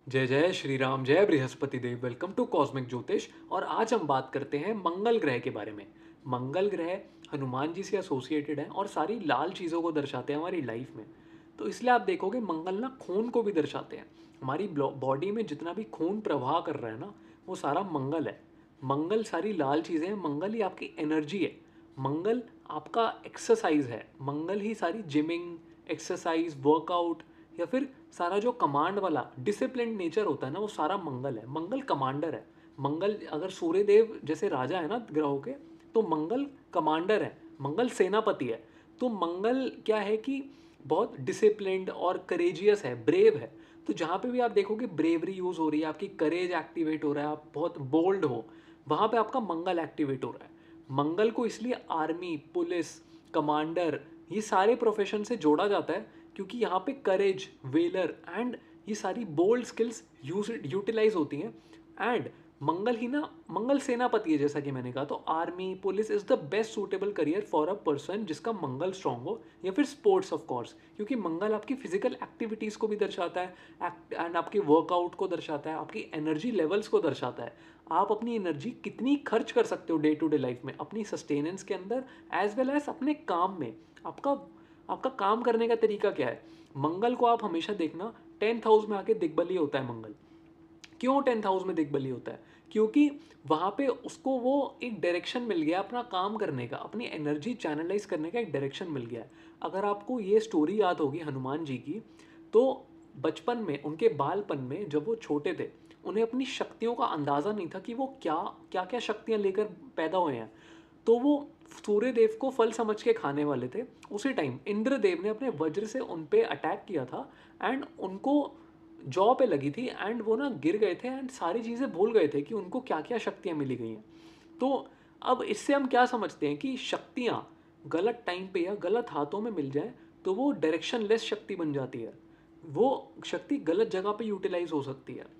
जय जय श्री राम, जय बृहस्पति देव। वेलकम टू कॉस्मिक ज्योतिष। और आज हम बात करते हैं मंगल ग्रह के बारे में। मंगल ग्रह हनुमान जी से एसोसिएटेड है और सारी लाल चीज़ों को दर्शाते हैं हमारी लाइफ में। तो इसलिए आप देखोगे मंगल ना खून को भी दर्शाते हैं। हमारी बॉडी में जितना भी खून प्रवाह कर रहा है ना, वो सारा मंगल है। मंगल सारी लाल चीज़ें हैं, मंगल ही आपकी एनर्जी है। मंगल आपका एक्सरसाइज है। मंगल ही सारी जिमिंग, एक्सरसाइज, वर्कआउट या फिर सारा जो कमांड वाला डिसिप्लिन नेचर होता है ना, वो सारा मंगल है। मंगल कमांडर है। मंगल अगर सूर्यदेव जैसे राजा है ना ग्रहों के, तो मंगल कमांडर है, मंगल सेनापति है। तो मंगल क्या है कि बहुत डिसिप्लिन्ड और करेजियस है, ब्रेव है। तो जहाँ पे भी आप देखोगे ब्रेवरी यूज़ हो रही है, आपकी करेज एक्टिवेट हो रहा है, आप बहुत बोल्ड हो, वहाँ पे आपका मंगल एक्टिवेट हो रहा है। मंगल को इसलिए आर्मी, पुलिस, कमांडर, ये सारे प्रोफेशन से जोड़ा जाता है क्योंकि यहाँ पे करेज, वेलर एंड ये सारी बोल्ड स्किल्स यूटिलाइज होती हैं। एंड मंगल ही ना, मंगल सेनापति है जैसा कि मैंने कहा। तो army, police is the best suitable career for a person जिसका मंगल स्ट्रांग हो, या फिर स्पोर्ट्स ऑफ कोर्स, क्योंकि मंगल आपकी फिजिकल एक्टिविटीज़ को भी दर्शाता है एंड आपके वर्कआउट को दर्शाता है, आपकी एनर्जी लेवल्स को दर्शाता है। आप अपनी एनर्जी कितनी खर्च कर सकते हो डे टू डे लाइफ में, अपनी सस्टेनेंस के अंदर एज वेल एज अपने काम में। आपका आपका काम करने का तरीका क्या है। मंगल को आप हमेशा देखना 10th हाउस में आके दिग्बली होता है मंगल। क्यों 10th हाउस में दिग्बली होता है? क्योंकि वहाँ पे उसको वो एक डायरेक्शन मिल गया अपना काम करने का, अपनी एनर्जी चैनलाइज करने का एक डायरेक्शन मिल गया है। अगर आपको ये स्टोरी याद होगी हनुमान जी की, तो बचपन में, उनके बालपन में जब वो छोटे थे, उन्हें अपनी शक्तियों का अंदाज़ा नहीं था कि वो क्या क्या क्या शक्तियाँ लेकर पैदा हुए हैं। तो वो सूर्य देव को फल समझ के खाने वाले थे। उसी टाइम इंद्रदेव ने अपने वज्र से उन पे अटैक किया था एंड उनको जॉ पे लगी थी एंड वो ना गिर गए थे एंड सारी चीज़ें भूल गए थे कि उनको क्या क्या शक्तियाँ मिली गई हैं। तो अब इससे हम क्या समझते हैं कि शक्तियाँ गलत टाइम पे या गलत हाथों में मिल जाए तो वो डायरेक्शन लेस शक्ति बन जाती है। वो शक्ति गलत जगह पे यूटिलाइज हो सकती है।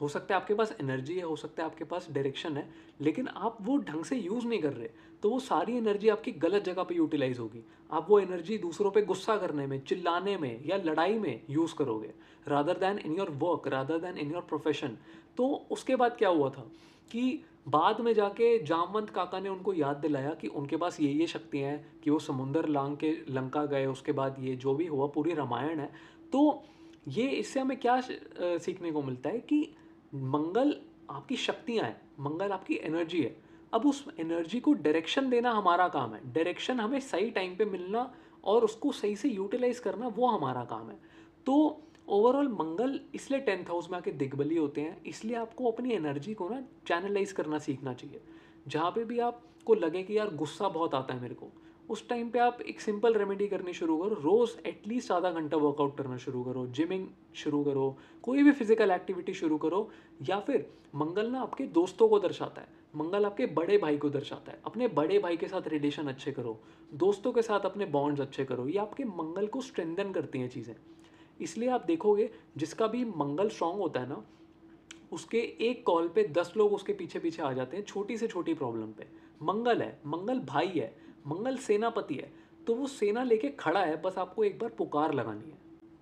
हो सकता है आपके पास एनर्जी है, हो सकता है आपके पास डायरेक्शन है, लेकिन आप वो ढंग से यूज़ नहीं कर रहे, तो वो सारी एनर्जी आपकी गलत जगह पे यूटिलाइज होगी। आप वो एनर्जी दूसरों पे गुस्सा करने में, चिल्लाने में या लड़ाई में यूज़ करोगे, rather than in your work, rather than in your profession. तो उसके बाद क्या हुआ था कि बाद में जाके जामवंत काका ने उनको याद दिलाया कि उनके पास ये शक्तियाँ हैं, कि वो समुंदर लांग के लंका गए, उसके बाद ये जो भी हुआ पूरी रामायण है। तो ये इससे हमें क्या सीखने को मिलता है कि मंगल आपकी शक्तियाँ हैं, मंगल आपकी एनर्जी है। अब उस एनर्जी को डायरेक्शन देना हमारा काम है। डायरेक्शन हमें सही टाइम पे मिलना और उसको सही से यूटिलाइज करना, वो हमारा काम है। तो ओवरऑल मंगल इसलिए 10th हाउस में आके दिग्बली होते हैं। इसलिए आपको अपनी एनर्जी को ना चैनलाइज करना सीखना चाहिए। जहाँ पे भी आपको लगे कि यार गुस्सा बहुत आता है मेरे को, उस टाइम पे आप एक सिंपल रेमेडी करनी शुरू करो। रोज़ एटलीस्ट आधा घंटा वर्कआउट करना शुरू करो, जिमिंग शुरू करो, कोई भी फिजिकल एक्टिविटी शुरू करो। या फिर मंगल ना आपके दोस्तों को दर्शाता है, मंगल आपके बड़े भाई को दर्शाता है। अपने बड़े भाई के साथ रिलेशन अच्छे करो, दोस्तों के साथ अपने बॉन्ड्स अच्छे करो। ये आपके मंगल को स्ट्रेंथन करती हैं चीज़ें। इसलिए आप देखोगे जिसका भी मंगल स्ट्रांग होता है ना, उसके एक कॉल पे 10 लोग उसके पीछे पीछे आ जाते हैं, छोटी से छोटी प्रॉब्लम पे। मंगल है, मंगल भाई है, मंगल सेनापति है। तो वो सेना लेके खड़ा है, बस आपको एक बार पुकार लगानी है।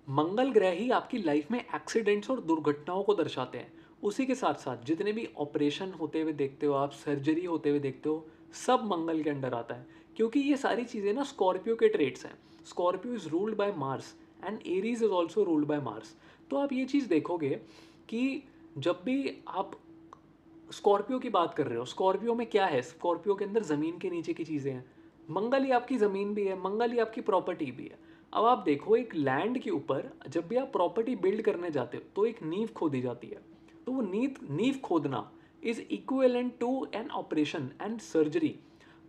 मंगल ग्रह ही आपकी लाइफ में एक्सीडेंट्स और दुर्घटनाओं को दर्शाते हैं। उसी के साथ साथ जितने भी ऑपरेशन होते हुए देखते हो आप, सर्जरी होते हुए देखते हो, सब मंगल के अंडर आता है। क्योंकि ये सारी चीज़ें ना स्कॉर्पियो के ट्रेट्स हैं। Scorpio is ruled by Mars and Aries is also ruled by Mars. तो आप ये चीज़ देखोगे कि जब भी आप स्कॉर्पियो की बात कर रहे हो, स्कॉर्पियो में क्या है, स्कॉर्पियो के अंदर ज़मीन के नीचे की चीज़ें हैं। मंगल ही आपकी ज़मीन भी है, मंगल ही आपकी प्रॉपर्टी भी है। अब आप देखो एक लैंड के ऊपर जब भी आप प्रॉपर्टी बिल्ड करने जाते हो तो एक नींव खोदी जाती है। तो वो नींव नींव खोदना is equivalent to an operation and surgery.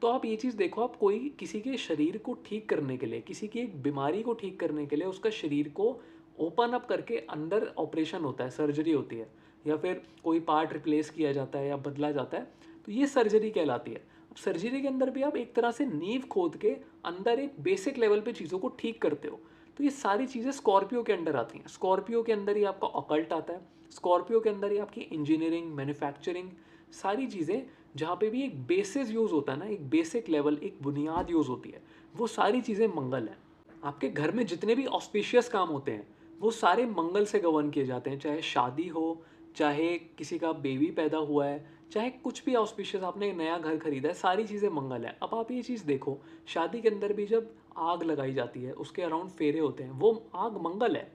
तो आप ये चीज़ देखो, आप कोई किसी के शरीर को ठीक करने के लिए, किसी की एक बीमारी को ठीक करने के लिए उसका शरीर को ओपन अप करके अंदर ऑपरेशन होता है, सर्जरी होती है, या फिर कोई पार्ट रिप्लेस किया जाता है या बदला जाता है, तो ये सर्जरी कहलाती है। अब सर्जरी के अंदर भी आप एक तरह से नींव खोद के अंदर एक बेसिक लेवल पे चीज़ों को ठीक करते हो। तो ये सारी चीज़ें स्कॉर्पियो के अंडर आती हैं। स्कॉर्पियो के अंदर ही आपका ऑकल्ट आता है, स्कॉर्पियो के अंदर ही आपकी इंजीनियरिंग, मैन्युफैक्चरिंग, सारी चीज़ें जहाँ पे भी एक बेसिस यूज़ होता है ना, एक बेसिक लेवल, एक बुनियाद यूज़ होती है, वो सारी चीज़ें मंगल है। आपके घर में जितने भी ऑस्पिशियस काम होते हैं, वो सारे मंगल से गवर्न किए जाते हैं, चाहे शादी हो, चाहे किसी का बेबी पैदा हुआ है, चाहे कुछ भी ऑस्पिशियस आपने एक नया घर खरीदा है, सारी चीज़ें मंगल है। अब आप ये चीज़ देखो, शादी के अंदर भी जब आग लगाई जाती है, उसके अराउंड फेरे होते हैं, वो आग मंगल है।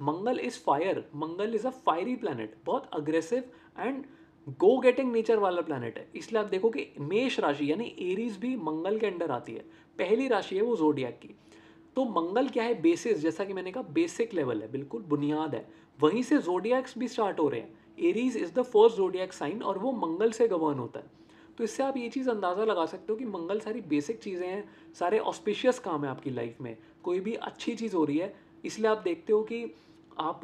Mangal is fire, Mangal is a fiery planet, बहुत aggressive and go getting nature वाला प्लैनेट है। इसलिए आप देखो कि मेष राशि यानी एरीज भी मंगल के अंडर आती है, पहली राशि है वो जोडियक की। तो मंगल क्या है, बेसिस, जैसा कि मैंने कहा बेसिक लेवल है, बिल्कुल बुनियाद है। वहीं से जोडियक्स भी स्टार्ट हो रहे हैं। Aries is the first zodiac sign और वो मंगल से गवर्न होता है। तो इससे आप ये चीज़ अंदाज़ा लगा सकते हो कि मंगल सारी बेसिक चीज़ें हैं, सारे ऑस्पिशियस काम है आपकी लाइफ में, कोई भी अच्छी चीज़ हो रही है। इसलिए आप देखते हो कि आप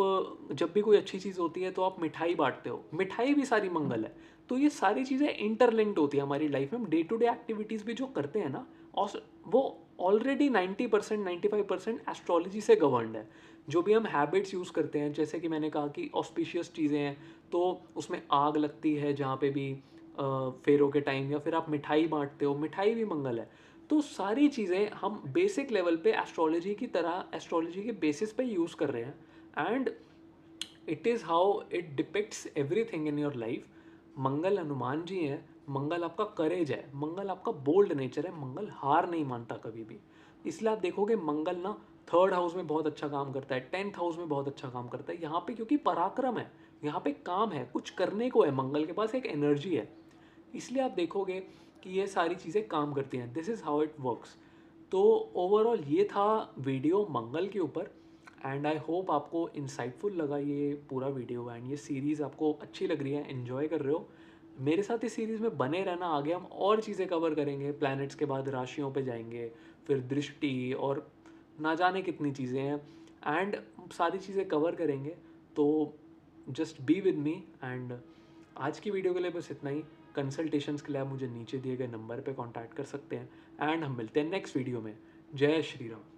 जब भी कोई अच्छी चीज़ होती है तो आप मिठाई बांटते हो, मिठाई भी सारी मंगल है। तो ये सारी चीज़ें इंटरलिंक्ड होती है हमारी लाइफ में। हम डे टू डे एक्टिविटीज़ भी जो करते हैं ना, और वो ऑलरेडी 90% 95% एस्ट्रोलॉजी से गवर्नड है। जो भी हम हैबिट्स यूज़ करते हैं, जैसे कि मैंने कहा कि ऑस्पिशियस चीज़ें हैं, तो उसमें आग लगती है जहाँ पे भी फेरों के टाइम, या फिर आप मिठाई बांटते हो, मिठाई भी मंगल है। तो सारी चीज़ें हम बेसिक लेवल पे एस्ट्रोलॉजी की तरह, एस्ट्रोलॉजी के बेसिस पे यूज़ कर रहे हैं, and it is how it depicts everything in your life. Mangal Hanuman ji हैं, मंगल आपका करेज है, मंगल आपका बोल्ड नेचर है, मंगल हार नहीं मानता कभी भी। इसलिए आप देखोगे मंगल ना थर्ड हाउस में बहुत अच्छा काम करता है, 10th हाउस में बहुत अच्छा काम करता है यहाँ पे, क्योंकि पराक्रम है, यहाँ पे काम है, कुछ करने को है, मंगल के पास एक एनर्जी है। इसलिए आप देखोगे कि ये सारी चीज़ें काम करती हैं, this is how it works. तो ओवरऑल ये था वीडियो मंगल के ऊपर, एंड आई होप आपको इंसाइटफुल लगा ये पूरा वीडियो, एंड ये सीरीज़ आपको अच्छी लग रही है, एन्जॉय कर रहे हो। मेरे साथ इस सीरीज़ में बने रहना, आगे हम और चीज़ें कवर करेंगे, प्लैनेट्स के बाद राशियों पे जाएंगे, फिर दृष्टि और ना जाने कितनी चीज़ें हैं, एंड सारी चीज़ें कवर करेंगे। तो just be with me, and आज की वीडियो के लिए बस इतना ही। कंसल्टेशंस के लिए आप मुझे नीचे दिए गए नंबर पे कांटेक्ट कर सकते हैं, एंड हम मिलते हैं नेक्स्ट वीडियो में। जय श्री राम।